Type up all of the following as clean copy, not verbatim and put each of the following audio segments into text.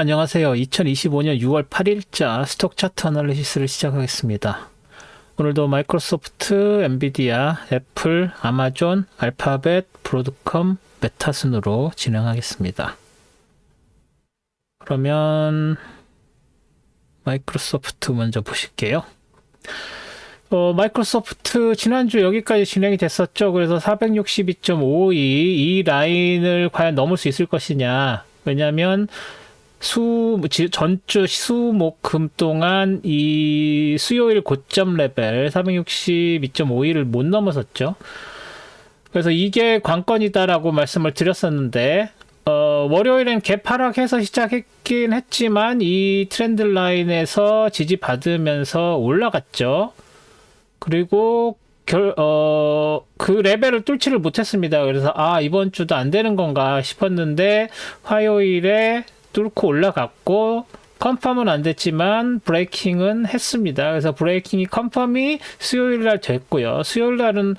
안녕하세요. 2025년 6월 8일자 스톡 차트 아날리시스를 시작하겠습니다. 오늘도 마이크로소프트, 엔비디아, 애플, 아마존, 알파벳, 브로드컴, 메타 순으로 진행하겠습니다. 그러면 마이크로소프트 먼저 보실게요. 마이크로소프트 지난주 여기까지 진행이 됐었죠. 그래서 462.52 이 라인을 과연 넘을 수 있을 것이냐. 왜냐하면 전주 수목금 동안 이 수요일 고점 레벨 462.51을 못 넘어섰죠. 그래서 이게 관건이다라고 말씀을 드렸었는데 월요일엔 갭 하락해서 시작했긴 했지만 이 트렌드 라인에서 지지받으면서 올라갔죠. 그리고 그 레벨을 뚫지를 못했습니다. 그래서 이번 주도 안 되는 건가 싶었는데 화요일에 뚫고 올라갔고 컨펌은 안 됐지만 브레이킹은 했습니다. 그래서 브레이킹이 컨펌이 수요일 날 됐고요. 수요일 날은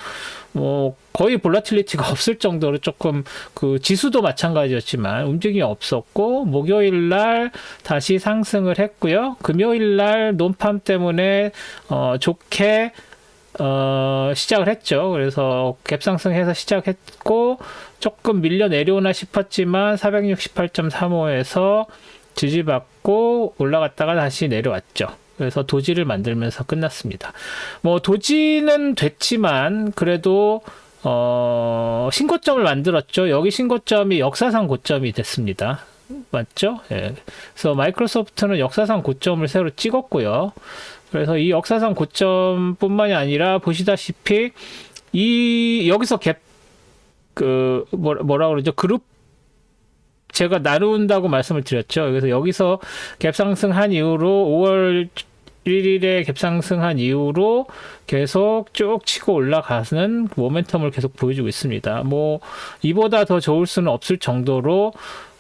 뭐 거의 볼라틸리티가 없을 정도로 조금 그 지수도 마찬가지였지만 움직임이 없었고 목요일 날 다시 상승을 했고요. 금요일 날 논팜 때문에 좋게 시작을 했죠. 그래서 갭 상승해서 시작했고 조금 밀려 내려오나 싶었지만 468.35에서 지지받고 올라갔다가 다시 내려왔죠. 그래서 도지를 만들면서 끝났습니다. 뭐 도지는 됐지만 그래도 신고점을 만들었죠. 여기 신고점이 역사상 고점이 됐습니다. 맞죠? 예. 그래서 마이크로소프트는 역사상 고점을 새로 찍었고요. 그래서 이 역사상 고점뿐만이 아니라 보시다시피 여기서 갭 뭐라 그러죠? 그룹 제가 나눈다고 말씀을 드렸죠. 그래서 여기서 갭 상승한 이후로 5월 1일에 갭 상승한 이후로 계속 쭉 치고 올라가는 모멘텀을 계속 보여주고 있습니다. 뭐 이보다 더 좋을 수는 없을 정도로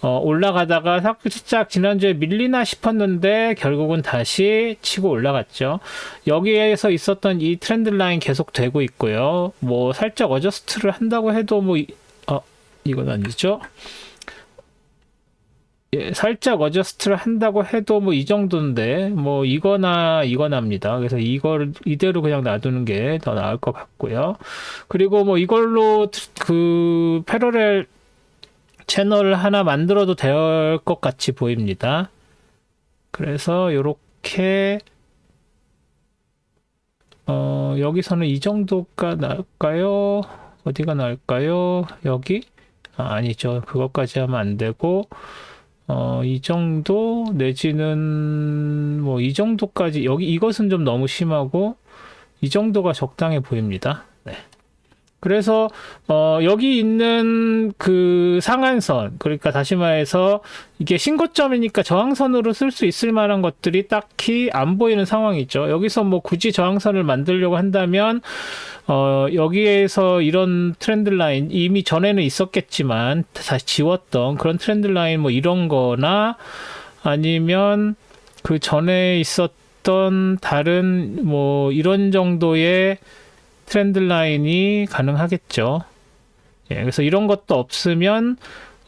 올라가다가 살짝 지난주에 밀리나 싶었는데 결국은 다시 치고 올라갔죠. 여기에서 있었던 이 트렌드 라인 계속 되고 있고요. 뭐 살짝 어저스트를 한다고 해도 이건 아니죠. 예, 살짝 어저스트를 한다고 해도 뭐 이 정도인데 뭐 이거나입니다. 그래서 이걸 이대로 그냥 놔두는 게 더 나을 것 같고요. 그리고 뭐 이걸로 그 패러렐 채널을 하나 만들어도 될 것 같이 보입니다. 그래서 요렇게 여기서는 이 정도가 나을까요? 어디가 나을까요? 여기? 아니죠. 그것까지 하면 안 되고 이 정도 내지는 뭐 이 정도까지 이것은 좀 너무 심하고 이 정도가 적당해 보입니다. 네. 그래서 여기 있는 그 상한선, 그러니까 다시 말해서 이게 신고점이니까 저항선으로 쓸 수 있을 만한 것들이 딱히 안 보이는 상황이죠. 여기서 뭐 굳이 저항선을 만들려고 한다면 여기에서 이런 트렌드 라인 이미 전에는 있었겠지만 다시 지웠던 그런 트렌드 라인 뭐 이런 거나 아니면 그 전에 있었던 다른 뭐 이런 정도의 트렌드 라인이 가능하겠죠. 예, 그래서 이런 것도 없으면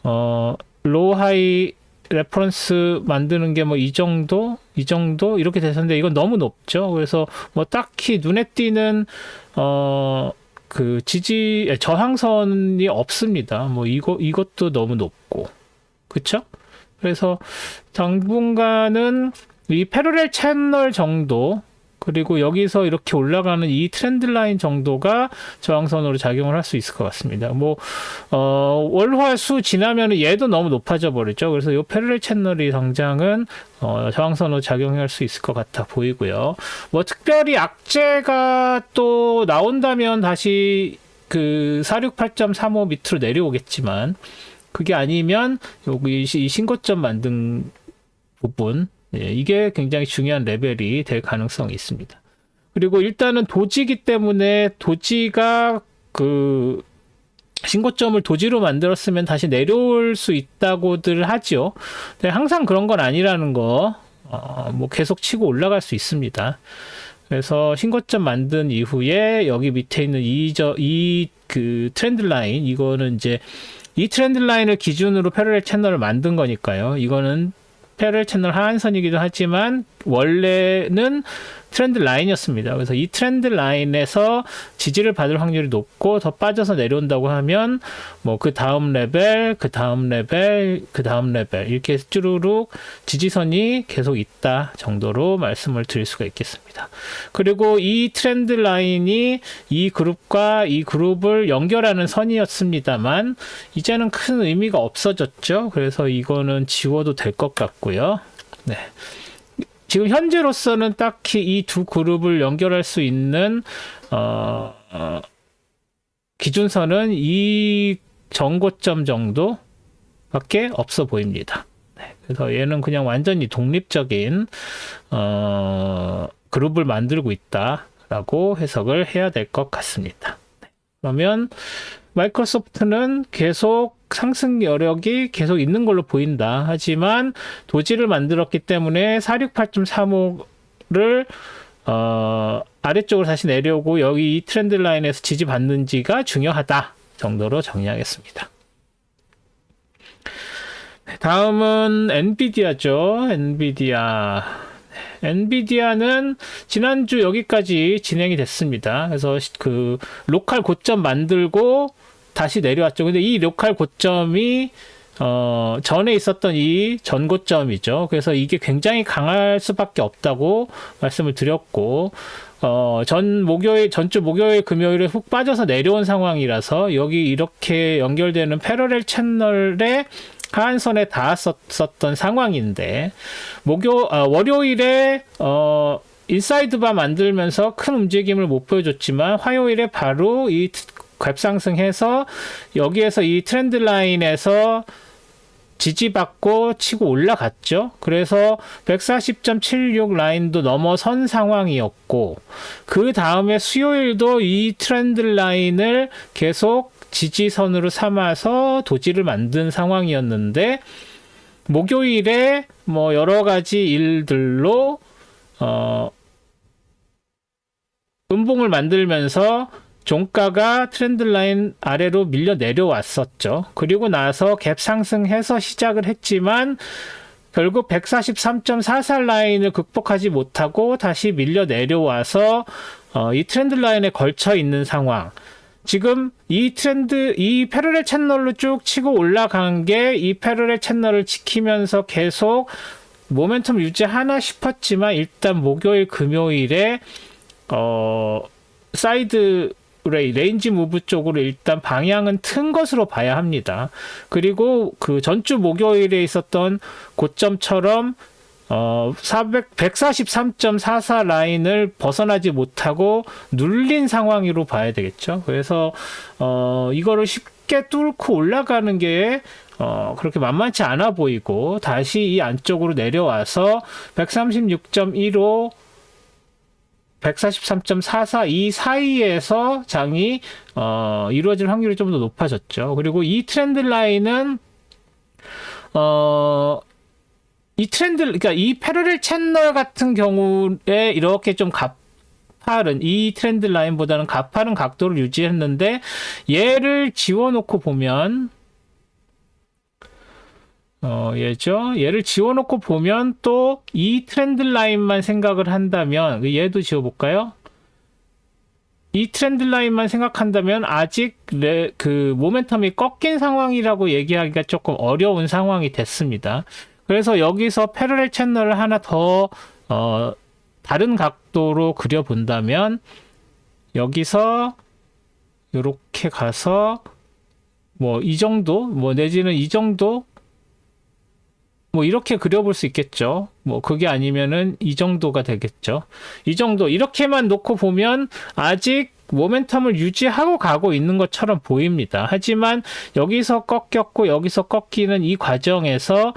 로우 하이 레퍼런스 만드는 게 뭐 이 정도 이렇게 됐었는데 이건 너무 높죠. 그래서 뭐 딱히 눈에 띄는 그 저항선이 없습니다. 뭐 이것도 너무 높고 그쵸? 그래서 당분간은 이 패러렐 채널 정도 그리고 여기서 이렇게 올라가는 이 트렌드 라인 정도가 저항선으로 작용을 할 수 있을 것 같습니다. 뭐 월화수 지나면 얘도 너무 높아져 버리죠. 그래서 이 패러렐 채널이 당장은 저항선으로 작용할 수 있을 것 같아 보이고요. 뭐 특별히 악재가 또 나온다면 다시 그 468.35 밑으로 내려오겠지만 그게 아니면 여기 이 신고점 만든 부분 이게 굉장히 중요한 레벨이 될 가능성이 있습니다. 그리고 일단은 도지기 때문에 도지가 그 신고점을 도지로 만들었으면 다시 내려올 수 있다고들 하죠. 근데 항상 그런 건 아니라는 거, 뭐 계속 치고 올라갈 수 있습니다. 그래서 신고점 만든 이후에 여기 밑에 있는 그 트렌드 라인, 이거는 이제 이 트렌드 라인을 기준으로 패러렐 채널을 만든 거니까요. 이거는 패러렐 채널 하한선이기도 하지만 원래는 트렌드 라인이었습니다. 그래서 이 트렌드 라인에서 지지를 받을 확률이 높고 더 빠져서 내려온다고 하면 뭐 그 다음 레벨, 그 다음 레벨, 그 다음 레벨 이렇게 쭈루룩 지지선이 계속 있다 정도로 말씀을 드릴 수가 있겠습니다. 그리고 이 트렌드 라인이 이 그룹과 이 그룹을 연결하는 선이었습니다만 이제는 큰 의미가 없어졌죠. 그래서 이거는 지워도 될 것 같고요. 네. 지금 현재로서는 딱히 이 두 그룹을 연결할 수 있는 기준선은 이 전고점 정도밖에 없어 보입니다. 네, 그래서 얘는 그냥 완전히 독립적인 그룹을 만들고 있다라고 해석을 해야 될 것 같습니다. 네, 그러면 마이크로소프트는 계속 상승 여력이 계속 있는 걸로 보인다. 하지만 도지를 만들었기 때문에 468.35를 아래쪽으로 다시 내려오고 여기 이 트렌드 라인에서 지지받는지가 중요하다 정도로 정리하겠습니다. 다음은 엔비디아죠. 엔비디아는 지난주 여기까지 진행이 됐습니다. 그래서 그 로컬 고점 만들고 다시 내려왔죠. 근데 이 로컬 고점이 전에 있었던 이 전고점이죠. 그래서 이게 굉장히 강할 수밖에 없다고 말씀을 드렸고 전주 목요일 금요일에 훅 빠져서 내려온 상황이라서 여기 이렇게 연결되는 패러렐 채널에 하한선에 닿았었던 상황인데 월요일에 인사이드바 만들면서 큰 움직임을 못 보여줬지만 화요일에 바로 이 갭상승해서 여기에서 이 트렌드 라인에서 지지받고 치고 올라갔죠. 그래서 140.76 라인도 넘어선 상황이었고 그 다음에 수요일도 이 트렌드 라인을 계속 지지선으로 삼아서 도지를 만든 상황이었는데 목요일에 뭐 여러 가지 일들로 음봉을 만들면서 종가가 트렌드 라인 아래로 밀려 내려왔었죠. 그리고 나서 갭 상승해서 시작을 했지만 결국 143.44 라인을 극복하지 못하고 다시 밀려 내려와서 이 트렌드 라인에 걸쳐 있는 상황. 지금 이 패러렐 채널로 쭉 치고 올라간 게 이 패러렐 채널을 지키면서 계속 모멘텀 유지하나 싶었지만 일단 목요일 금요일에 사이드 레인지 무브 쪽으로 일단 방향은 튼 것으로 봐야 합니다. 그리고 그 전주 목요일에 있었던 고점처럼 143.44 라인을 벗어나지 못하고 눌린 상황으로 봐야 되겠죠. 그래서 이거를 쉽게 뚫고 올라가는 게 그렇게 만만치 않아 보이고 다시 이 안쪽으로 내려와서 136.15 143.44 이 사이에서 장이 이루어질 확률이 좀 더 높아졌죠. 그리고 이 트렌드 라인은 그러니까 이 패러렐 채널 같은 경우에 이렇게 좀 가파른 이 트렌드 라인보다는 가파른 각도를 유지했는데 얘를 지워놓고 보면 얘를 지워놓고 보면 또 이 트렌드 라인만 생각을 한다면 얘도 지워볼까요? 이 트렌드 라인만 생각한다면 아직 그 모멘텀이 꺾인 상황이라고 얘기하기가 조금 어려운 상황이 됐습니다. 그래서 여기서 패러렐 채널을 하나 더 다른 각도로 그려본다면 여기서 이렇게 가서 뭐 이 정도 내지는 이 정도 이렇게 그려볼 수 있겠죠. 그게 아니면은 이 정도가 되겠죠. 이 정도 이렇게만 놓고 보면 아직 모멘텀을 유지하고 가고 있는 것처럼 보입니다. 하지만 여기서 꺾였고 여기서 꺾이는 이 과정에서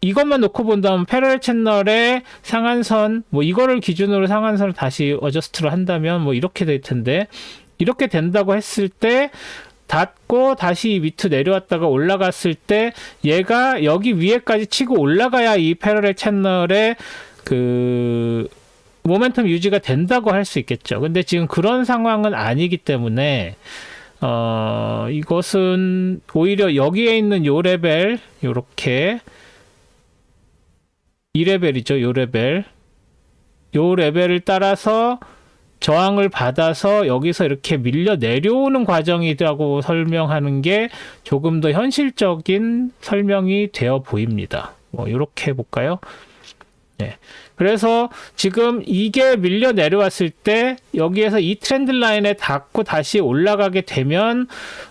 이것만 놓고 본다면 패러렐 채널의 상한선 이거를 기준으로 상한선을 다시 어저스트를 한다면 이렇게 될 텐데 이렇게 된다고 했을 때 닫고 다시 밑으로 내려왔다가 올라갔을 때 얘가 여기 위에까지 치고 올라가야 이 패러렐 채널의 그 모멘텀 유지가 된다고 할 수 있겠죠. 근데 지금 그런 상황은 아니기 때문에 이것은 오히려 여기에 있는 요 레벨, 요렇게 2레벨이죠. 요 레벨을 따라서 저항을 받아서 여기서 이렇게 밀려 내려오는 과정이라고 설명하는 게 조금 더 현실적인 설명이 되어 보입니다. 뭐 이렇게 해볼까요? 네. 그래서 지금 이게 밀려 내려왔을 때 여기에서 이 트렌드 라인에 닿고 다시 올라가게 되면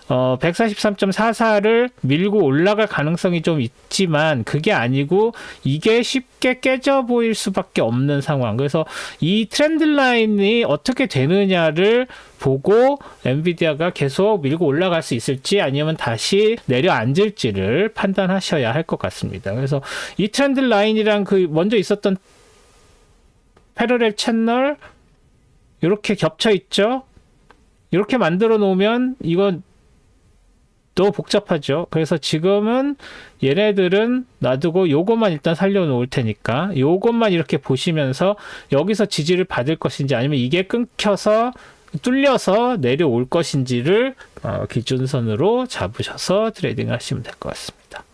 143.44를 밀고 올라갈 가능성이 좀 있지만 그게 아니고 이게 쉽게 깨져 보일 수밖에 없는 상황. 그래서 이 트렌드 라인이 어떻게 되느냐를 보고 엔비디아가 계속 밀고 올라갈 수 있을지 아니면 다시 내려앉을지를 판단하셔야 할 것 같습니다. 그래서 이 트렌드 라인이랑 그 먼저 있었던 패러렐 채널 이렇게 겹쳐 있죠. 이렇게 만들어 놓으면 이건 더 복잡하죠. 그래서 지금은 얘네들은 놔두고 요것만 일단 살려 놓을 테니까 요것만 이렇게 보시면서 여기서 지지를 받을 것인지 아니면 이게 끊겨서 뚫려서 내려올 것인지를 기준선으로 잡으셔서 트레이딩 하시면 될 것 같습니다.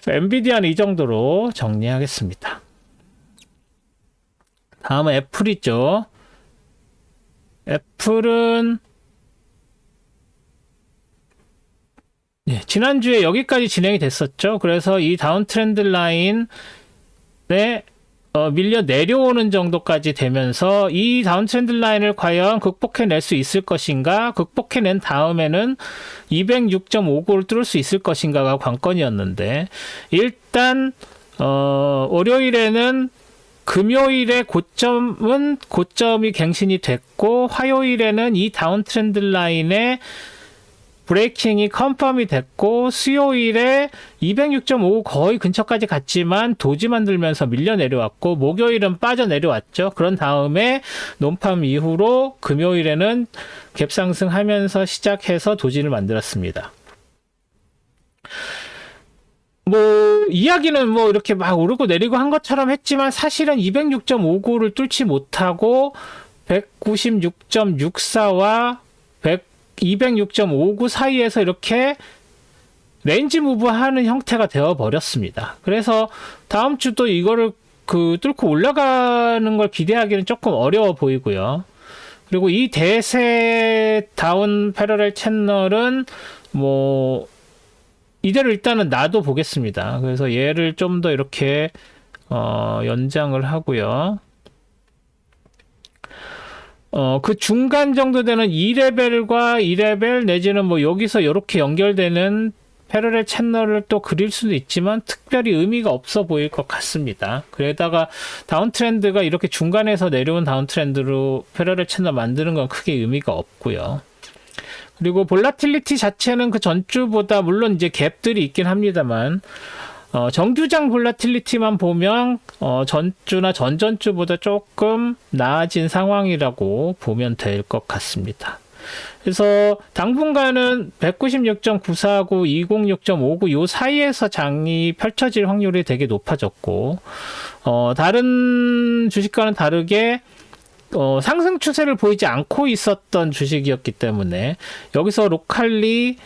엔비디아는 이 정도로 정리하겠습니다. 다음은 애플이죠. 애플은 지난주에 여기까지 진행이 됐었죠. 그래서 이 다운 트렌드 라인에 밀려 내려오는 정도까지 되면서 이 다운 트렌드 라인을 과연 극복해낼 수 있을 것인가, 극복해낸 다음에는 206.59를 뚫을 수 있을 것인가가 관건이었는데 일단 월요일에는 금요일에 고점이 갱신이 됐고 화요일에는 이 다운 트렌드 라인의 브레이킹이 컨펌이 됐고 수요일에 206.5 거의 근처까지 갔지만 도지 만들면서 밀려 내려왔고 목요일은 빠져 내려왔죠. 그런 다음에 논팜 이후로 금요일에는 갭상승하면서 시작해서 도지를 만들었습니다. 이야기는 이렇게 막 오르고 내리고 한 것처럼 했지만 사실은 206.59를 뚫지 못하고 196.64와 206.59 사이에서 이렇게 레인지 무브 하는 형태가 되어 버렸습니다. 그래서 다음 주도 이거를 뚫고 올라가는 걸 기대하기는 조금 어려워 보이고요. 그리고 이 대세 다운 패러렐 채널은 이대로 일단은 놔둬 보겠습니다. 그래서 얘를 좀 더 이렇게 연장을 하고요. 그 중간 정도 되는 2레벨과 2레벨 내지는 여기서 이렇게 연결되는 패러렐 채널을 또 그릴 수도 있지만 특별히 의미가 없어 보일 것 같습니다. 그러다가 다운 트렌드가 이렇게 중간에서 내려온 다운 트렌드로 패러렐 채널 만드는 건 크게 의미가 없고요. 그리고 볼라틸리티 자체는 그 전주보다 물론 이제 갭들이 있긴 합니다만 정규장 볼라틸리티만 보면 전주나 전전주보다 조금 나아진 상황이라고 보면 될 것 같습니다. 그래서 당분간은 196.949, 206.59 요 사이에서 장이 펼쳐질 확률이 되게 높아졌고 다른 주식과는 다르게 상승 추세를 보이지 않고 있었던 주식이었기 때문에 여기서 로컬리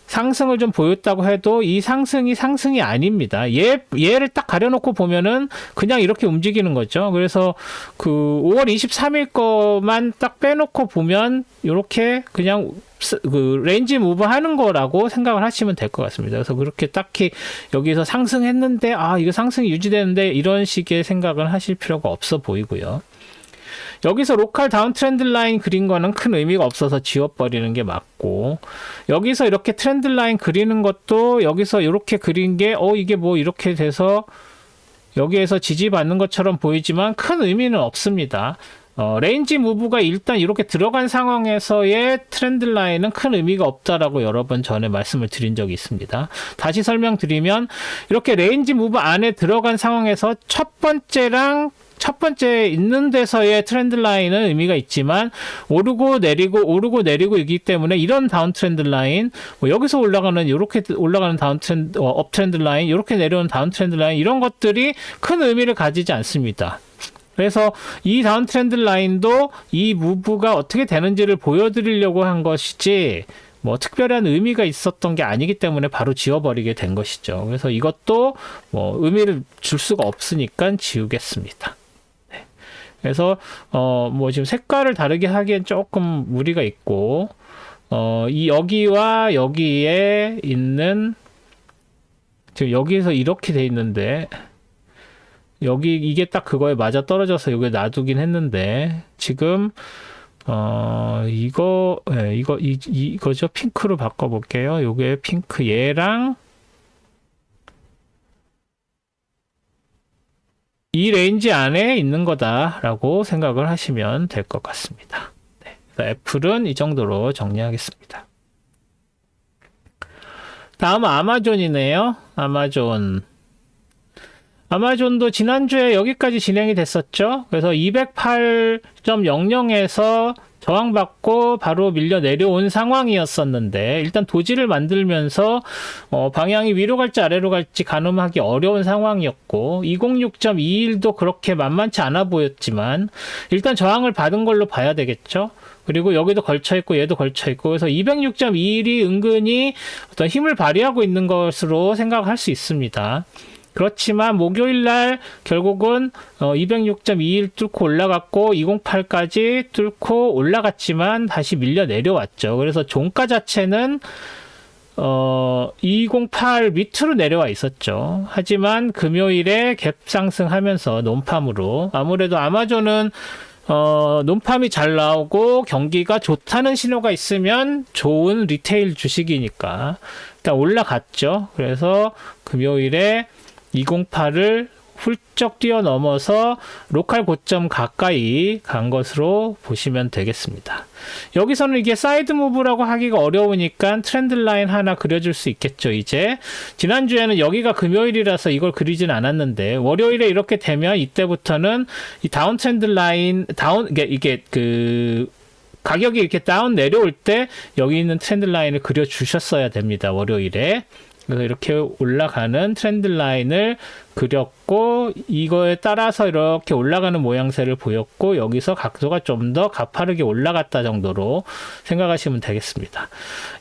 상승을 좀 보였다고 해도 이 상승이 아닙니다. 얘를 딱 가려놓고 보면은 그냥 이렇게 움직이는 거죠. 그래서 5월 23일 거만 딱 빼놓고 보면 이렇게 그냥 레인지 무브 하는 거라고 생각을 하시면 될 것 같습니다. 그래서 그렇게 딱히 여기서 상승했는데 이거 상승이 유지되는데 이런 식의 생각을 하실 필요가 없어 보이고요. 여기서 로컬 다운 트렌드 라인 그린 거는 큰 의미가 없어서 지워버리는 게 맞고 여기서 이렇게 트렌드 라인 그리는 것도 여기서 이렇게 그린 게 이게 이렇게 돼서 여기에서 지지받는 것처럼 보이지만 큰 의미는 없습니다. 레인지 무브가 일단 이렇게 들어간 상황에서의 트렌드 라인은 큰 의미가 없다라고 여러 번 전에 말씀을 드린 적이 있습니다. 다시 설명드리면 이렇게 레인지 무브 안에 들어간 상황에서 첫 번째 있는 데서의 트렌드 라인은 의미가 있지만 오르고 내리고이기 때문에 이런 다운 트렌드 라인 여기서 올라가는 이렇게 올라가는 다운 트렌드 업 트렌드 라인 이렇게 내려오는 다운 트렌드 라인 이런 것들이 큰 의미를 가지지 않습니다. 그래서 이 다운 트렌드 라인도 이 무브가 어떻게 되는지를 보여드리려고 한 것이지 뭐 특별한 의미가 있었던 게 아니기 때문에 바로 지워버리게 된 것이죠. 그래서 이것도 뭐 의미를 줄 수가 없으니까 지우겠습니다. 네. 그래서 뭐 지금 색깔을 다르게 하기엔 조금 무리가 있고 이 여기와 여기에 있는 지금 여기에서 이렇게 돼 있는데 여기 이게 딱 그거에 맞아 떨어져서 여기 놔두긴 했는데 지금 이거죠. 핑크로 바꿔볼게요. 요게 핑크 얘랑 이 레인지 안에 있는 거다라고 생각을 하시면 될 것 같습니다. 네, 그래서 애플은 이 정도로 정리하겠습니다. 다음은 아마존이네요. 아마존도 지난주에 여기까지 진행이 됐었죠. 그래서 208.00에서 저항받고 바로 밀려 내려온 상황이었었는데 일단 도지를 만들면서 방향이 위로 갈지 아래로 갈지 가늠하기 어려운 상황이었고 206.21도 그렇게 만만치 않아 보였지만 일단 저항을 받은 걸로 봐야 되겠죠. 그리고 여기도 걸쳐있고 얘도 걸쳐있고 그래서 206.21이 은근히 어떤 힘을 발휘하고 있는 것으로 생각할 수 있습니다. 그렇지만 목요일날 결국은 206.21 뚫고 올라갔고 208까지 뚫고 올라갔지만 다시 밀려 내려왔죠. 그래서 종가 자체는 208 밑으로 내려와 있었죠. 하지만 금요일에 갭 상승하면서 논팜으로 아무래도 아마존은 논팜이 잘 나오고 경기가 좋다는 신호가 있으면 좋은 리테일 주식이니까 일단 올라갔죠. 그래서 금요일에 208을 훌쩍 뛰어넘어서 로컬 고점 가까이 간 것으로 보시면 되겠습니다. 여기서는 이게 사이드 무브라고 하기가 어려우니까 트렌드 라인 하나 그려줄 수 있겠죠. 이제 지난주에는 여기가 금요일이라서 이걸 그리진 않았는데 월요일에 이렇게 되면 이때부터는 이 다운 트렌드 라인 이게 그 가격이 이렇게 다운 내려올 때 여기 있는 트렌드 라인을 그려 주셨어야 됩니다. 월요일에. 그래서 이렇게 올라가는 트렌드 라인을 그렸고 이거에 따라서 이렇게 올라가는 모양새를 보였고 여기서 각도가 좀 더 가파르게 올라갔다 정도로 생각하시면 되겠습니다.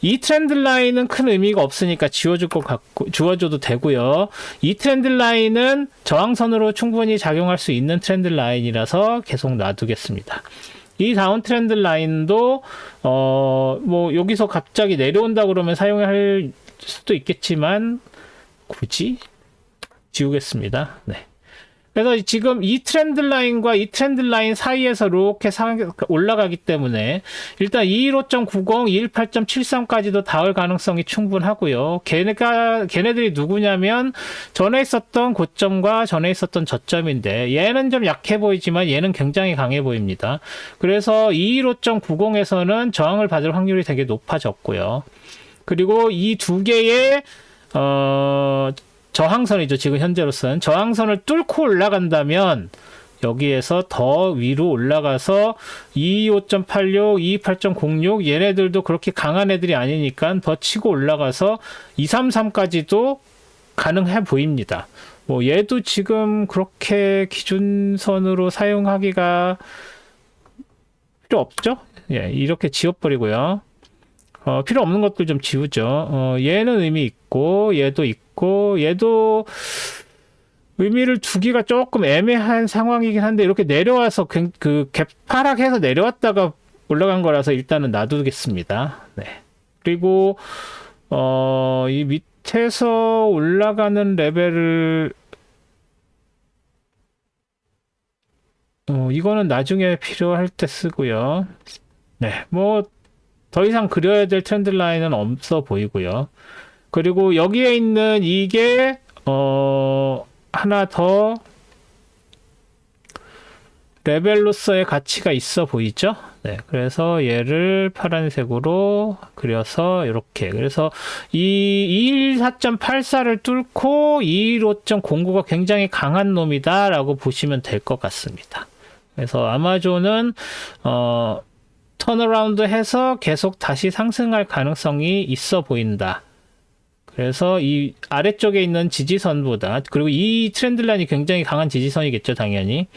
이 트렌드 라인은 큰 의미가 없으니까 지워줘도 되고요. 이 트렌드 라인은 저항선으로 충분히 작용할 수 있는 트렌드 라인이라서 계속 놔두겠습니다. 이 다운 트렌드 라인도 뭐 여기서 갑자기 내려온다 그러면 사용할 수도 있겠지만 굳이 지우겠습니다. 네. 그래서 지금 이 트렌드 라인과 이 트렌드 라인 사이에서 이렇게 올라가기 때문에 일단 215.90, 218.73까지도 닿을 가능성이 충분하고요. 걔네들이 누구냐면 전에 있었던 고점과 전에 있었던 저점인데 얘는 좀 약해 보이지만 얘는 굉장히 강해 보입니다. 그래서 215.90에서는 저항을 받을 확률이 되게 높아졌고요. 그리고 이 두 개의 저항선이죠. 지금 현재로서는 저항선을 뚫고 올라간다면 여기에서 더 위로 올라가서 225.86, 228.06 얘네들도 그렇게 강한 애들이 아니니까 더 치고 올라가서 233까지도 가능해 보입니다. 뭐 얘도 지금 그렇게 기준선으로 사용하기가 필요 없죠? 예, 이렇게 지워버리고요. 필요 없는 것들 좀 지우죠. 얘는 의미 있고, 얘도 있고, 얘도 의미를 두기가 조금 애매한 상황이긴 한데, 이렇게 내려와서 개파락해서 내려왔다가 올라간 거라서 일단은 놔두겠습니다. 네. 그리고, 이 밑에서 올라가는 레벨을, 이거는 나중에 필요할 때 쓰고요. 네. 뭐, 더 이상 그려야 될 트렌드 라인은 없어 보이고요. 그리고 여기에 있는 이게 하나 더 레벨로서의 가치가 있어 보이죠? 네, 그래서 얘를 파란색으로 그려서 이렇게 그래서 이 214.84를 뚫고 215.09가 굉장히 강한 놈이다 라고 보시면 될 것 같습니다. 그래서 아마존은 턴어라운드 해서 계속 다시 상승할 가능성이 있어 보인다. 그래서 이 아래쪽에 있는 지지선보다 그리고 이 트렌드 라인이 굉장히 강한 지지선이겠죠, 당연히.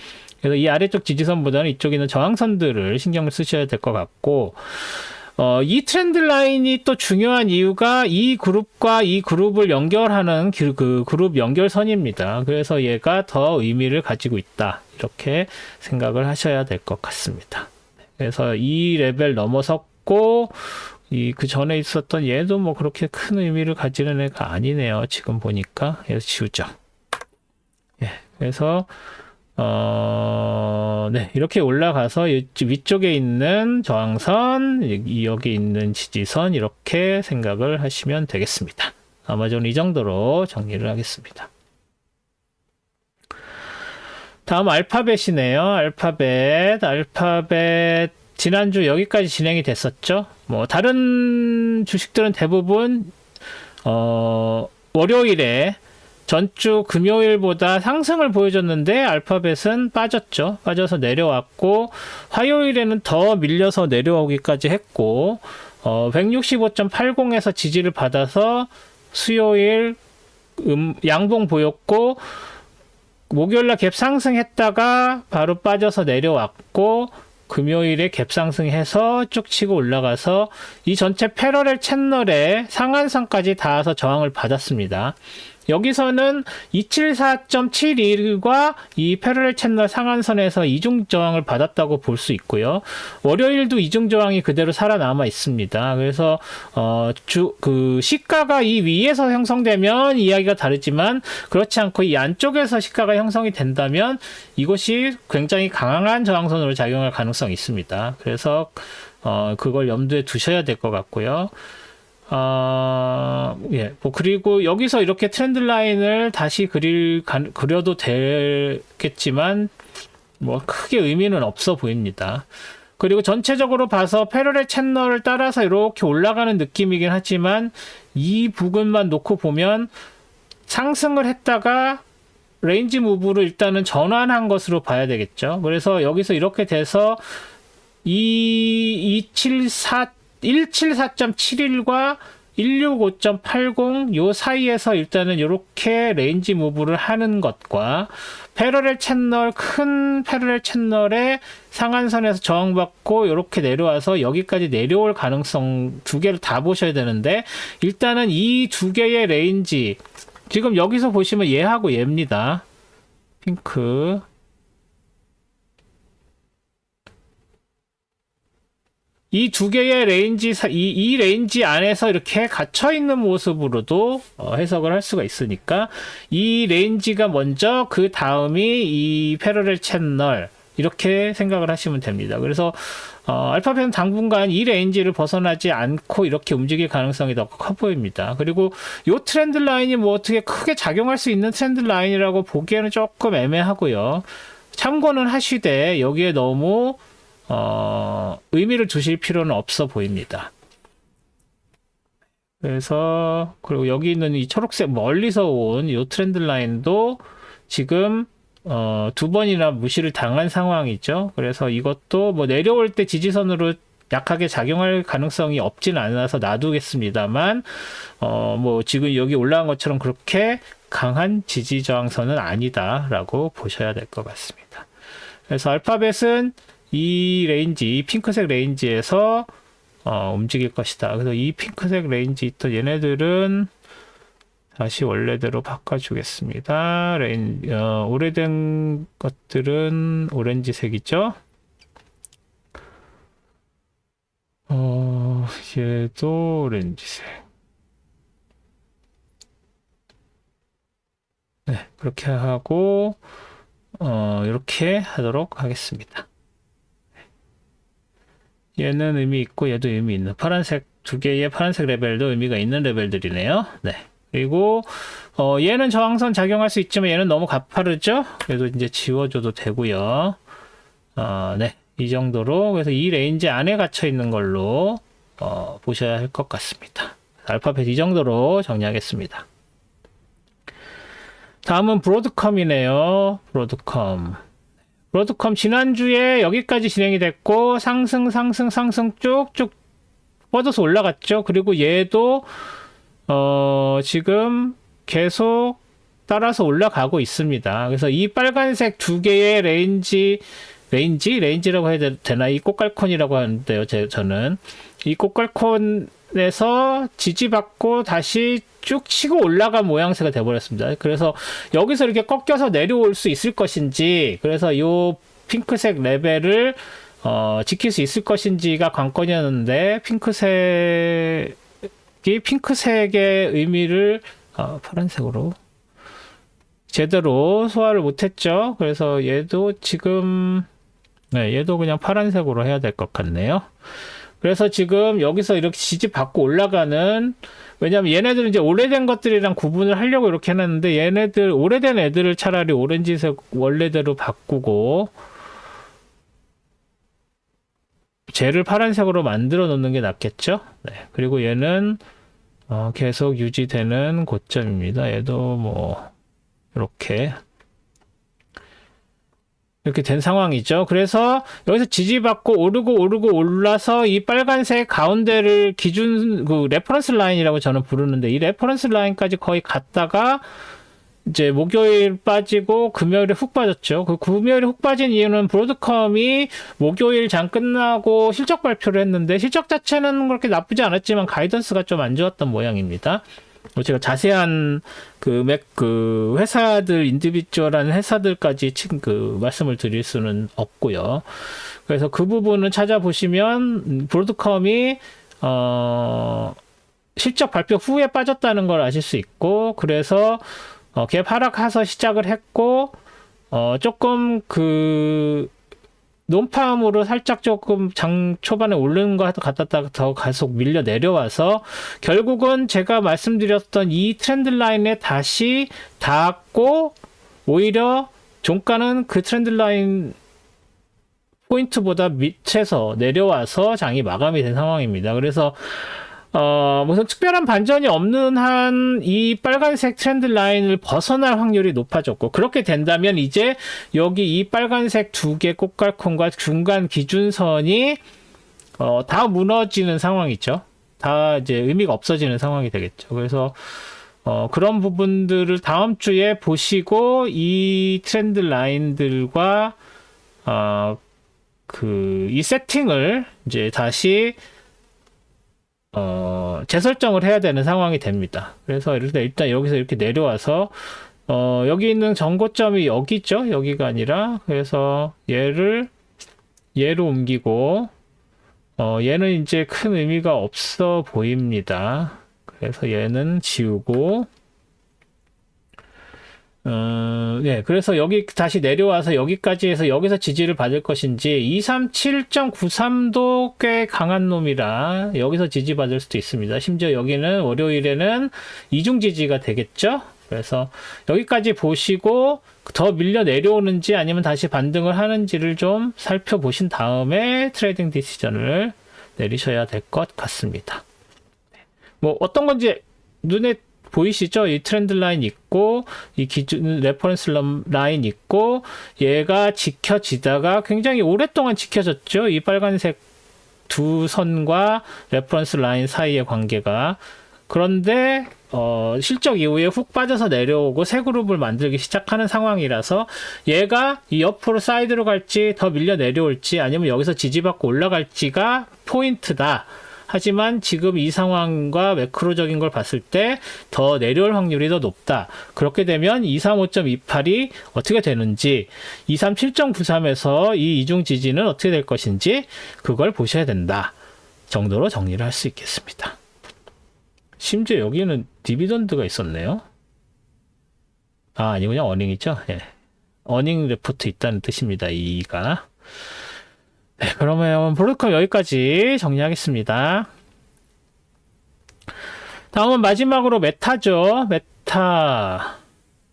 그래서 이 아래쪽 지지선보다는 이쪽에 있는 저항선들을 신경을 쓰셔야 될 것 같고, 이 트렌드 라인이 또 중요한 이유가 이 그룹과 이 그룹을 연결하는 그 그룹 연결선입니다. 그래서 얘가 더 의미를 가지고 있다. 이렇게 생각을 하셔야 될 것 같습니다. 그래서 이 레벨 넘어섰고, 그 전에 있었던 얘도 뭐 그렇게 큰 의미를 가지는 애가 아니네요. 지금 보니까. 그래서 지우죠. 예. 그래서, 네. 이렇게 올라가서 위쪽에 있는 저항선, 여기 있는 지지선, 이렇게 생각을 하시면 되겠습니다. 아마존 이 정도로 정리를 하겠습니다. 다음 알파벳이네요. 알파벳. 지난주 여기까지 진행이 됐었죠. 뭐 다른 주식들은 대부분 월요일에 전주 금요일보다 상승을 보여줬는데 알파벳은 빠졌죠. 빠져서 내려왔고, 화요일에는 더 밀려서 내려오기까지 했고, 165.80에서 지지를 받아서 수요일 양봉 보였고, 목요일날 갭 상승했다가 바로 빠져서 내려왔고, 금요일에 갭 상승해서 쭉 치고 올라가서 이 전체 패러렐 채널에 상한선까지 닿아서 저항을 받았습니다. 여기서는 274.71과 이 패러렐 채널 상한선에서 이중 저항을 받았다고 볼 수 있고요. 월요일도 이중 저항이 그대로 살아남아 있습니다. 그래서 시가가 이 위에서 형성되면 이야기가 다르지만, 그렇지 않고 이 안쪽에서 시가가 형성이 된다면 이것이 굉장히 강한 저항선으로 작용할 가능성이 있습니다. 그래서 그걸 염두에 두셔야 될 것 같고요. 그리고 여기서 이렇게 트렌드 라인을 다시 그려도 되겠지만, 뭐, 크게 의미는 없어 보입니다. 그리고 전체적으로 봐서 패러렐 채널을 따라서 이렇게 올라가는 느낌이긴 하지만, 이 부분만 놓고 보면, 상승을 했다가, 레인지 무브로 일단은 전환한 것으로 봐야 되겠죠. 그래서 여기서 이렇게 돼서, 174.71과 165.80 요 사이에서 일단은 이렇게 레인지 무브를 하는 것과, 패러렐 채널, 큰 패러렐 채널의 상한선에서 저항받고 이렇게 내려와서 여기까지 내려올 가능성 두 개를 다 보셔야 되는데, 일단은 이 두 개의 레인지, 지금 여기서 보시면 얘하고 얘입니다. 핑크. 이 두 개의 레인지, 이 레인지 안에서 이렇게 갇혀있는 모습으로도 해석을 할 수가 있으니까, 이 레인지가 먼저, 그 다음이 이 패러렐 채널, 이렇게 생각을 하시면 됩니다. 그래서 알파벳은 당분간 이 레인지를 벗어나지 않고 이렇게 움직일 가능성이 더 커 보입니다. 그리고 이 트렌드 라인이 뭐 어떻게 크게 작용할 수 있는 트렌드 라인이라고 보기에는 조금 애매하고요. 참고는 하시되 여기에 너무 의미를 두실 필요는 없어 보입니다. 그래서, 그리고 여기 있는 이 초록색 멀리서 온 이 트렌드 라인도 지금 두 번이나 무시를 당한 상황이죠. 그래서 이것도 뭐 내려올 때 지지선으로 약하게 작용할 가능성이 없진 않아서 놔두겠습니다만, 뭐 지금 여기 올라간 것처럼 그렇게 강한 지지 저항선은 아니다라고 보셔야 될 것 같습니다. 그래서 알파벳은 이 레인지, 이 핑크색 레인지에서 움직일 것이다. 그래서 이 핑크색 레인지 있던 얘네들은 다시 원래대로 바꿔주겠습니다. 오래된 것들은 오렌지색이죠. 얘도 오렌지색. 네, 그렇게 하고, 이렇게 하도록 하겠습니다. 얘는 의미 있고, 얘도 의미 있는, 파란색, 두 개의 파란색 레벨도 의미가 있는 레벨들이네요. 네. 그리고 얘는 저항선 작용할 수 있지만 얘는 너무 가파르죠. 그래도 이제 지워줘도 되고요. 네, 이 정도로. 그래서 이 레인지 안에 갇혀 있는 걸로 보셔야 할 것 같습니다. 알파벳 이 정도로 정리하겠습니다. 다음은 브로드컴이네요. 브로드컴 지난주에 여기까지 진행이 됐고, 상승 쭉쭉 뻗어서 올라갔죠. 그리고 얘도 지금 계속 따라서 올라가고 있습니다. 그래서 이 빨간색 두 개의 레인지라고 해야 되나? 이 꽃갈콘이라고 하는데요. 저는 이 꽃갈콘에서 지지받고 다시 쭉 치고 올라간 모양새가 돼버렸습니다. 그래서 여기서 이렇게 꺾여서 내려올 수 있을 것인지, 그래서 이 핑크색 레벨을 지킬 수 있을 것인지가 관건이었는데, 핑크색의 의미를 파란색으로 제대로 소화를 못했죠. 그래서 얘도 지금 얘도 그냥 파란색으로 해야 될 것 같네요. 그래서 지금 여기서 이렇게 지지받고 올라가는, 왜냐면 얘네들은 이제 오래된 것들이랑 구분을 하려고 이렇게 해놨는데, 얘네들 오래된 애들을 차라리 오렌지색 원래대로 바꾸고 쟤를 파란색으로 만들어 놓는 게 낫겠죠. 네. 그리고 얘는 계속 유지되는 고점입니다. 얘도 뭐 이렇게 된 상황이죠. 그래서 여기서 지지받고 오르고 올라서 이 빨간색 가운데를 레퍼런스 라인이라고 저는 부르는데, 이 레퍼런스 라인까지 거의 갔다가 이제 목요일 빠지고 금요일에 훅 빠졌죠. 그 금요일에 훅 빠진 이유는 브로드컴이 목요일 장 끝나고 실적 발표를 했는데, 실적 자체는 그렇게 나쁘지 않았지만 가이던스가 좀 안 좋았던 모양입니다. 제가 자세한 회사들, 인디비주얼한 회사들까지 말씀을 드릴 수는 없고요. 그래서 그 부분을 찾아보시면 브로드컴이 실적 발표 후에 빠졌다는 걸 아실 수 있고, 그래서 갭 하락해서 시작을 했고, 조금 논팜으로 살짝 조금 장 초반에 오르는 것 같았다가 더 계속 밀려 내려와서 결국은 제가 말씀드렸던 이 트렌드 라인에 다시 닿았고, 오히려 종가는 그 트렌드 라인 포인트보다 밑에서 내려와서 장이 마감이 된 상황입니다. 그래서 무슨 특별한 반전이 없는 한 이 빨간색 트렌드 라인을 벗어날 확률이 높아졌고, 그렇게 된다면 이제 여기 이 빨간색 두 개 꽃갈콘과 중간 기준선이 다 무너지는 상황이죠. 다 이제 의미가 없어지는 상황이 되겠죠. 그래서 그런 부분들을 다음 주에 보시고 이 트렌드 라인들과 이 세팅을 이제 다시 재설정을 해야 되는 상황이 됩니다. 그래서 일단 여기서 이렇게 내려와서 여기 있는 전고점이 여기죠. 여기가 아니라, 그래서 얘로 옮기고 얘는 이제 큰 의미가 없어 보입니다. 그래서 얘는 지우고 그래서 여기 다시 내려와서 여기까지 해서 여기서 지지를 받을 것인지, 237.93도 꽤 강한 놈이라 여기서 지지받을 수도 있습니다. 심지어 여기는 월요일에는 이중 지지가 되겠죠. 그래서 여기까지 보시고 더 밀려 내려오는지 아니면 다시 반등을 하는지를 좀 살펴보신 다음에 트레이딩 디시전을 내리셔야 될 것 같습니다. 뭐 어떤 건지 눈에 보이시죠? 이 트렌드 라인 있고, 이 기준 레퍼런스 라인 있고, 얘가 지켜지다가 굉장히 오랫동안 지켜졌죠? 이 빨간색 두 선과 레퍼런스 라인 사이의 관계가. 그런데 실적 이후에 훅 빠져서 내려오고 새 그룹을 만들기 시작하는 상황이라서, 얘가 이 옆으로 사이드로 갈지 더 밀려 내려올지 아니면 여기서 지지받고 올라갈지가 포인트다. 하지만 지금 이 상황과 매크로적인 걸 봤을 때 더 내려올 확률이 더 높다. 그렇게 되면 235.28이 어떻게 되는지, 237.93에서 이 이중 지지는 어떻게 될 것인지 그걸 보셔야 된다 정도로 정리를 할 수 있겠습니다. 심지어 여기는 디비던드가 있었네요. 아니군요. 어닝이죠. 예. 어닝 레포트 있다는 뜻입니다. 이가. 네, 그러면 브로드컴 여기까지 정리하겠습니다. 다음은 마지막으로 메타죠. 메타.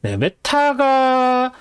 네, 메타가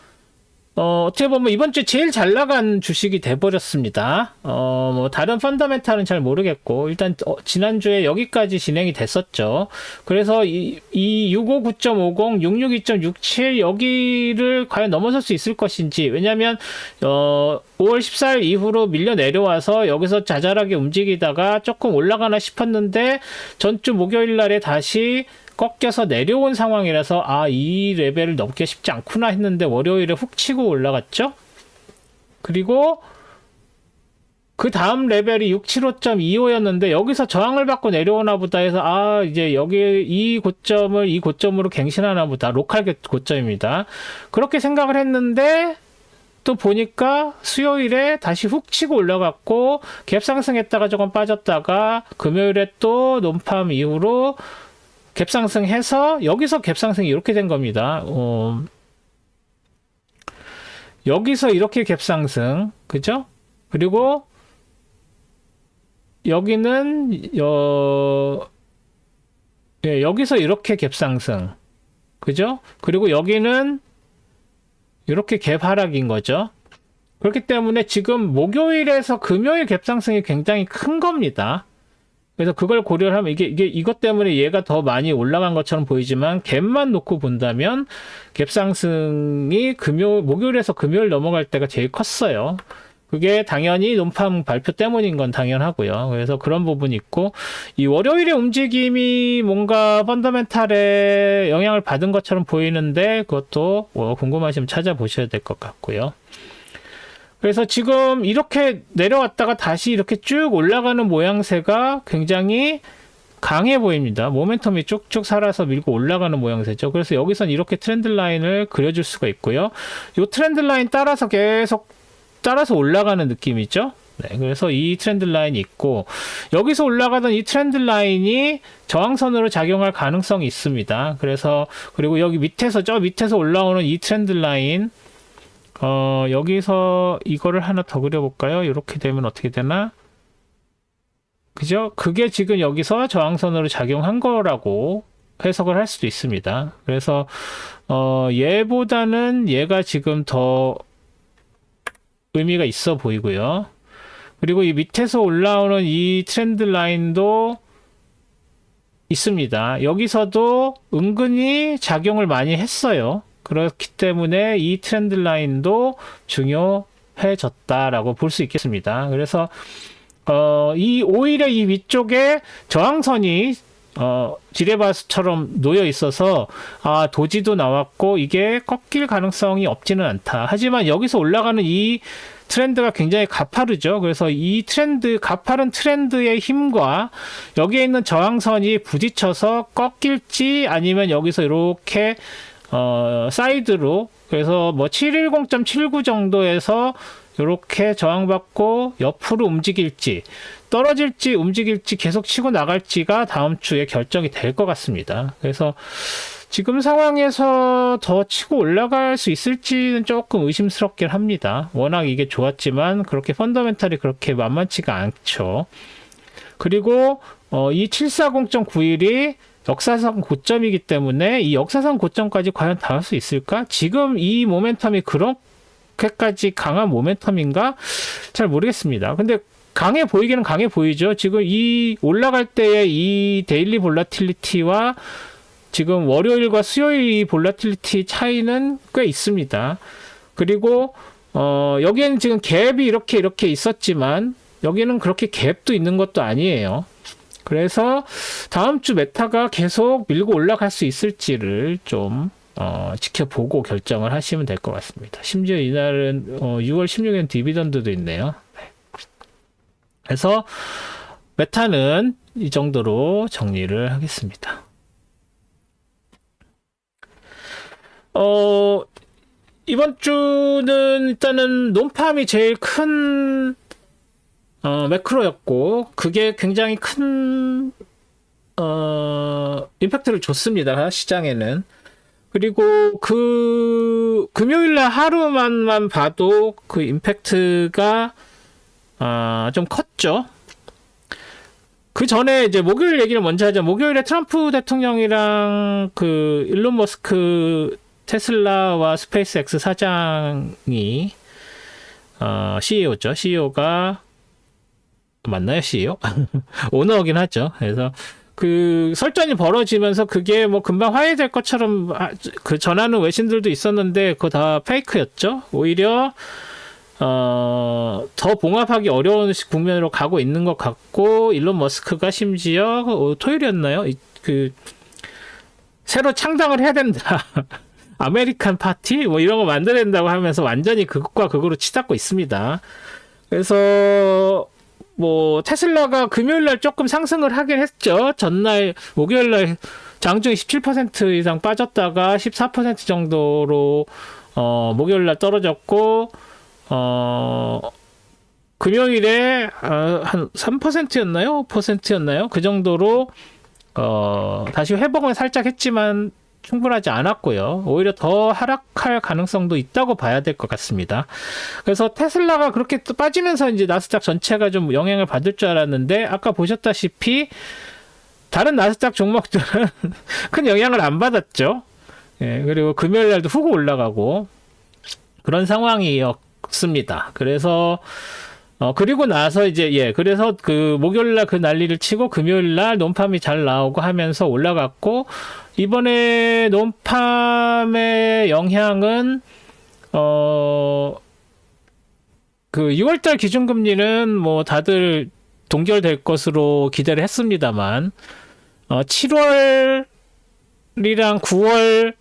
어떻게 보면 이번 주에 제일 잘 나간 주식이 돼버렸습니다. 뭐 다른 펀더멘탈은 잘 모르겠고, 일단 지난주에 여기까지 진행이 됐었죠. 그래서 이 659.50, 662.67 여기를 과연 넘어설 수 있을 것인지, 왜냐면 5월 14일 이후로 밀려 내려와서 여기서 자잘하게 움직이다가 조금 올라가나 싶었는데 전주 목요일 날에 다시 꺾여서 내려온 상황이라서 아, 이 레벨을 넘기 쉽지 않구나 했는데 월요일에 훅 치고 올라갔죠. 그리고 그 다음 레벨이 675.25였는데 여기서 저항을 받고 내려오나 보다 해서 아, 이제 여기 이 고점으로 갱신하나 보다. 로컬 고점입니다. 그렇게 생각을 했는데 또 보니까 수요일에 다시 훅 치고 올라갔고 갭 상승했다가 조금 빠졌다가 금요일에 또 논팜 이후로 갭 상승해서 여기서 갭 상승이 이렇게 된 겁니다. 여기서 이렇게 갭 상승, 그죠? 그리고 여기는 여기서 이렇게 갭 상승, 그죠? 그리고 여기는 이렇게 갭 하락인 거죠. 그렇기 때문에 지금 목요일에서 금요일 갭 상승이 굉장히 큰 겁니다. 그래서 그걸 고려를 하면 이것 때문에 얘가 더 많이 올라간 것처럼 보이지만 갭만 놓고 본다면 갭 상승이 목요일에서 금요일 넘어갈 때가 제일 컸어요. 그게 당연히 논팜 발표 때문인 건 당연하고요. 그래서 그런 부분이 있고, 이 월요일의 움직임이 뭔가 펀더멘탈에 영향을 받은 것처럼 보이는데, 그것도 궁금하시면 찾아보셔야 될 것 같고요. 그래서 지금 이렇게 내려왔다가 다시 이렇게 쭉 올라가는 모양새가 굉장히 강해 보입니다. 모멘텀이 쭉쭉 살아서 밀고 올라가는 모양새죠. 그래서 여기선 이렇게 트렌드 라인을 그려줄 수가 있고요. 이 트렌드 라인 따라서 계속 올라가는 느낌이죠. 네, 그래서 이 트렌드 라인이 있고 여기서 올라가던 이 트렌드 라인이 저항선으로 작용할 가능성이 있습니다. 그래서 그리고 여기 밑에서 올라오는 이 트렌드 라인 여기서 이거를 하나 더 그려볼까요? 이렇게 되면 어떻게 되나? 그죠? 그게 지금 여기서 저항선으로 작용한 거라고 해석을 할 수도 있습니다. 그래서 얘보다는 얘가 지금 더 의미가 있어 보이고요. 그리고 이 밑에서 올라오는 이 트렌드 라인도 있습니다. 여기서도 은근히 작용을 많이 했어요. 그렇기 때문에 이 트렌드 라인도 중요해졌다라고 볼 수 있겠습니다. 그래서 오히려 이 위쪽에 저항선이 지뢰바스처럼 놓여 있어서 도지도 나왔고 이게 꺾일 가능성이 없지는 않다. 하지만 여기서 올라가는 이 트렌드가 굉장히 가파르죠. 그래서 이 가파른 트렌드의 힘과 여기에 있는 저항선이 부딪혀서 꺾일지 아니면 여기서 이렇게 사이드로 그래서 뭐 710.79 정도에서 이렇게 저항받고 옆으로 움직일지 떨어질지 움직일지 계속 치고 나갈지가 다음 주에 결정이 될 것 같습니다. 그래서 지금 상황에서 더 치고 올라갈 수 있을지는 조금 의심스럽긴 합니다. 워낙 이게 좋았지만 그렇게 펀더멘탈이 그렇게 만만치가 않죠. 그리고 이 740.91이 역사상 고점이기 때문에 이 역사상 고점까지 과연 닿을 수 있을까? 지금 이 모멘텀이 그렇게까지 강한 모멘텀인가? 잘 모르겠습니다. 근데 강해 보이기는 강해 보이죠. 지금 이 올라갈 때의 이 데일리 볼라틸리티와 지금 월요일과 수요일 볼라틸리티 차이는 꽤 있습니다. 그리고 여기에는 지금 갭이 이렇게 있었지만 여기는 그렇게 갭도 있는 것도 아니에요. 그래서 다음 주 메타가 계속 밀고 올라갈 수 있을지를 좀 지켜보고 결정을 하시면 될 것 같습니다. 심지어 이날은 6월 16일엔 디비던드도 있네요. 네. 그래서 메타는 이 정도로 정리를 하겠습니다. 이번 주는 일단은 논팜이 제일 큰 매크로였고 그게 굉장히 큰 임팩트를 줬습니다. 시장에는. 그리고 그 금요일날 하루만만 봐도 그 임팩트가 좀 컸죠. 그 전에 이제 목요일 얘기를 먼저 하죠. 목요일에 트럼프 대통령이랑 그 일론 머스크 테슬라와 스페이스X 사장이 CEO죠. CEO가 맞나요? CEO? 오너긴 하죠. 그래서 그 설전이 벌어지면서 그게 뭐 금방 화해될 것처럼 그 전하는 외신들도 있었는데 그거 다 페이크였죠. 오히려 더 봉합하기 어려운 국면으로 가고 있는 것 같고 일론 머스크가 심지어 토요일이었나요? 그 새로 창당을 해야 된다. 아메리칸 파티? 뭐 이런 거 만들어야 된다고 하면서 완전히 극과 극으로 치닫고 있습니다. 그래서 뭐 테슬라가 금요일날 조금 상승을 하긴 했죠. 전날 목요일날 장중에 17% 이상 빠졌다가 14% 정도로 목요일날 떨어졌고 금요일에 한 3%였나요? 5%였나요? 그 정도로 다시 회복은 살짝 했지만 충분하지 않았고요. 오히려 더 하락할 가능성도 있다고 봐야 될 것 같습니다. 그래서 테슬라가 그렇게 또 빠지면서 이제 나스닥 전체가 좀 영향을 받을 줄 알았는데 아까 보셨다시피 다른 나스닥 종목들은 큰 영향을 안 받았죠. 예, 그리고 금요일 날도 훅 올라가고 그런 상황이었습니다. 그래서 그리고 나서 이제 그래서 그 목요일 날 그 난리를 치고 금요일 날 논팜이 잘 나오고 하면서 올라갔고 이번에 논팜의 영향은 그 6월달 기준금리는 뭐 다들 동결될 것으로 기대를 했습니다만 7월이랑 9월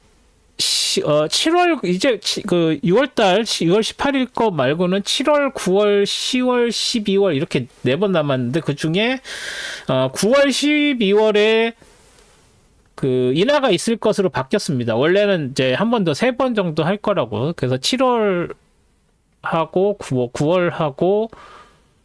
7월 이제 그 6월달 6월 18일 거 말고는 7월, 9월, 10월, 12월 이렇게 4번 남았는데 그 중에 9월, 12월에 그 인하가 있을 것으로 바뀌었습니다. 원래는 이제 한 번 더 3번 정도 할 거라고. 그래서 7월 하고 9월 하고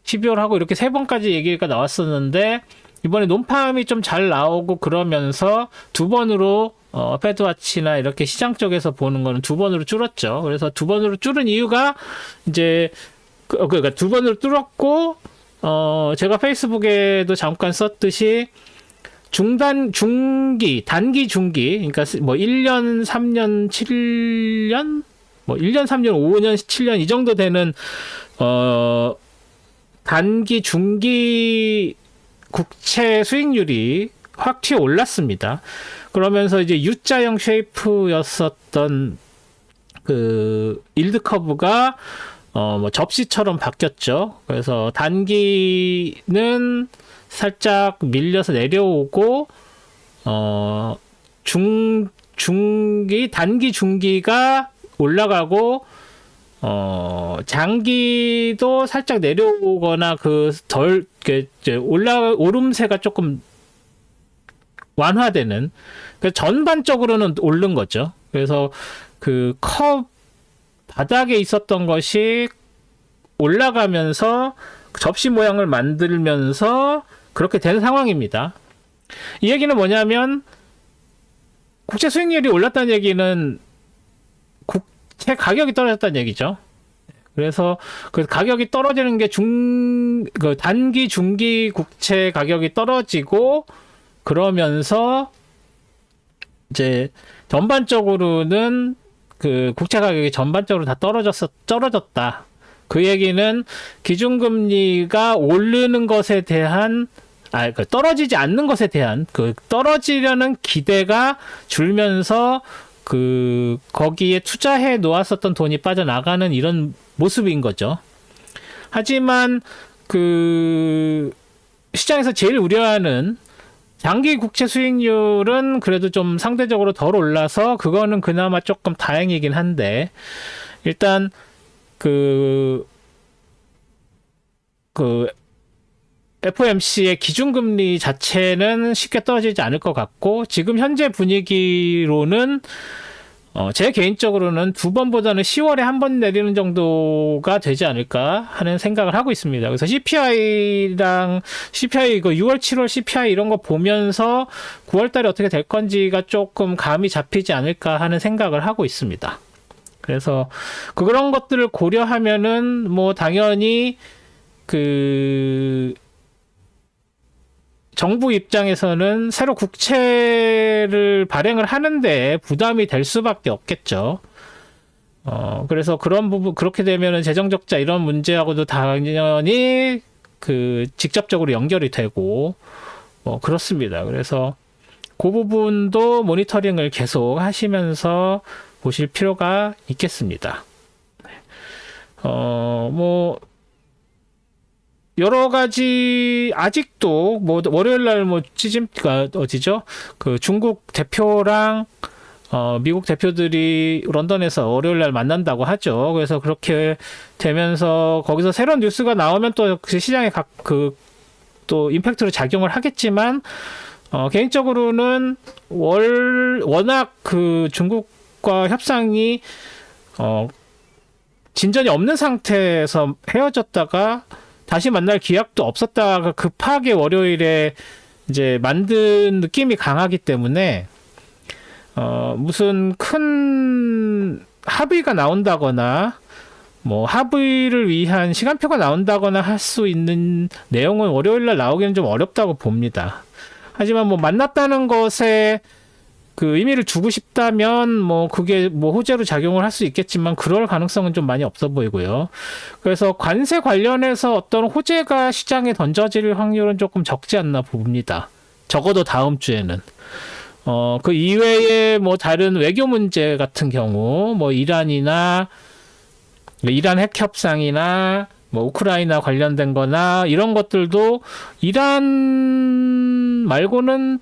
12월 하고 이렇게 3번까지 얘기가 나왔었는데 이번에 논팜이 좀 잘 나오고 그러면서 2번으로 패드와치나 이렇게 시장 쪽에서 보는 거는 2번으로 줄었죠. 그래서 2번으로 줄은 이유가 이제 그러니까 2번으로 줄었고 제가 페이스북에도 잠깐 썼듯이 단기 중기 그러니까 뭐 1년, 3년, 7년 뭐 1년, 3년, 5년, 7년 이 정도 되는 단기 중기 국채 수익률이 확 튀어 올랐습니다. 그러면서 이제 U자형 쉐이프였었던 그 일드 커브가 뭐 접시처럼 바뀌었죠. 그래서 단기는 살짝 밀려서 내려오고 단기 중기가 올라가고 장기도 살짝 내려오거나 오름세가 조금 완화되는 전반적으로는 오른 거죠. 그래서 그 컵 바닥에 있었던 것이 올라가면서 접시 모양을 만들면서 그렇게 된 상황입니다. 이 얘기는 뭐냐면 국채 수익률이 올랐다는 얘기는 국채 가격이 떨어졌다는 얘기죠. 그래서 그 가격이 떨어지는 게 그 단기 중기 국채 가격이 떨어지고 그러면서 이제 전반적으로는 그 국채 가격이 전반적으로 다 떨어졌다. 그 얘기는 기준금리가 오르는 것에 대한 떨어지지 않는 것에 대한 그 떨어지려는 기대가 줄면서 그 거기에 투자해 놓았었던 돈이 빠져나가는 이런 모습인 거죠. 하지만 그 시장에서 제일 우려하는 장기 국채 수익률은 그래도 좀 상대적으로 덜 올라서 그거는 그나마 조금 다행이긴 한데 일단 그 FOMC의 기준금리 자체는 쉽게 떨어지지 않을 것 같고 지금 현재 분위기로는 제 개인적으로는 2번보다는 10월에 한 번 내리는 정도가 되지 않을까 하는 생각을 하고 있습니다. 그래서 CPI 이거 6월, 7월 CPI 이런 거 보면서 9월 달에 어떻게 될 건지가 조금 감이 잡히지 않을까 하는 생각을 하고 있습니다. 그래서 그런 것들을 고려하면은 뭐 당연히 그 정부 입장에서는 새로 국채를 발행을 하는데 부담이 될 수밖에 없겠죠. 그래서 그런 부분, 그렇게 되면은 재정적자 이런 문제하고도 당연히 그 직접적으로 연결이 되고, 그렇습니다. 그래서 그 부분도 모니터링을 계속 하시면서 보실 필요가 있겠습니다. 여러 가지 아직도 뭐 월요일 날뭐 찌짐가 어디죠? 그 중국 대표랑 미국 대표들이 런던에서 월요일 날 만난다고 하죠. 그래서 그렇게 되면서 거기서 새로운 뉴스가 나오면 또 그 시장에 또 임팩트로 작용을 하겠지만 개인적으로는 워낙 그 중국과 협상이 진전이 없는 상태에서 헤어졌다가 다시 만날 기약도 없었다가 급하게 월요일에 이제 만든 느낌이 강하기 때문에 무슨 큰 합의가 나온다거나 뭐 합의를 위한 시간표가 나온다거나 할 수 있는 내용은 월요일 날 나오기는 좀 어렵다고 봅니다. 하지만 뭐 만났다는 것에 그 의미를 두고 싶다면 뭐 그게 뭐 호재로 작용을 할 수 있겠지만 그럴 가능성은 좀 많이 없어 보이고요. 그래서 관세 관련해서 어떤 호재가 시장에 던져질 확률은 조금 적지 않나 봅니다. 적어도 다음 주에는. 그 이외에 뭐 다른 외교 문제 같은 경우 뭐 이란 핵 협상이나 뭐 우크라이나 관련된 거나 이런 것들도 이란 말고는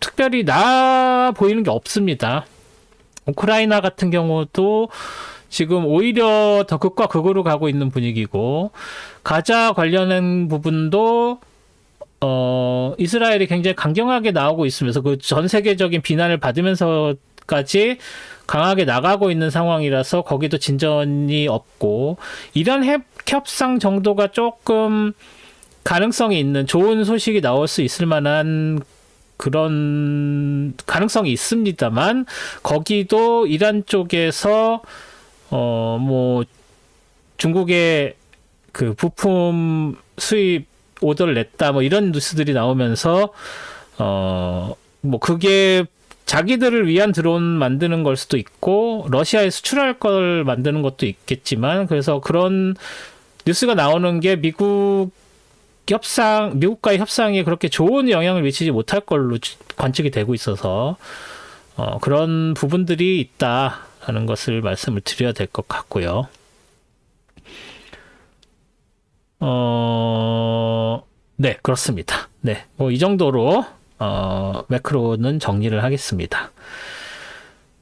특별히 나아 보이는 게 없습니다. 우크라이나 같은 경우도 지금 오히려 더 극과 극으로 가고 있는 분위기고, 가자 관련된 부분도 이스라엘이 굉장히 강경하게 나오고 있으면서 그 전 세계적인 비난을 받으면서까지 강하게 나가고 있는 상황이라서 거기도 진전이 없고, 이란 핵 협상 정도가 조금 가능성이 있는 좋은 소식이 나올 수 있을 만한 그런 가능성이 있습니다만, 거기도 이란 쪽에서 뭐 중국의 그 부품 수입 오더를 냈다 뭐 이런 뉴스들이 나오면서 뭐 그게 자기들을 위한 드론 만드는 걸 수도 있고 러시아에 수출할 걸 만드는 것도 있겠지만, 그래서 그런 뉴스가 나오는 게 미국과의 협상에 그렇게 좋은 영향을 미치지 못할 걸로 관측이 되고 있어서 그런 부분들이 있다라는 것을 말씀을 드려야 될 것 같고요. 네, 그렇습니다. 네, 뭐 이 정도로 매크로는 정리를 하겠습니다.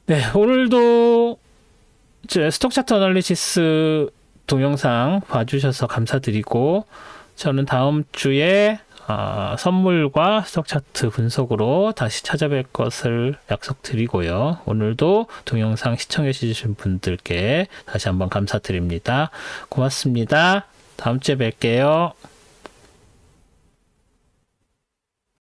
네, 오늘도 스톡 차트 어널리시스 동영상 봐주셔서 감사드리고, 저는 다음 주에 선물과 스톡 차트 분석으로 다시 찾아뵐 것을 약속드리고요. 오늘도 동영상 시청해 주신 분들께 다시 한번 감사드립니다. 고맙습니다. 다음 주에 뵐게요.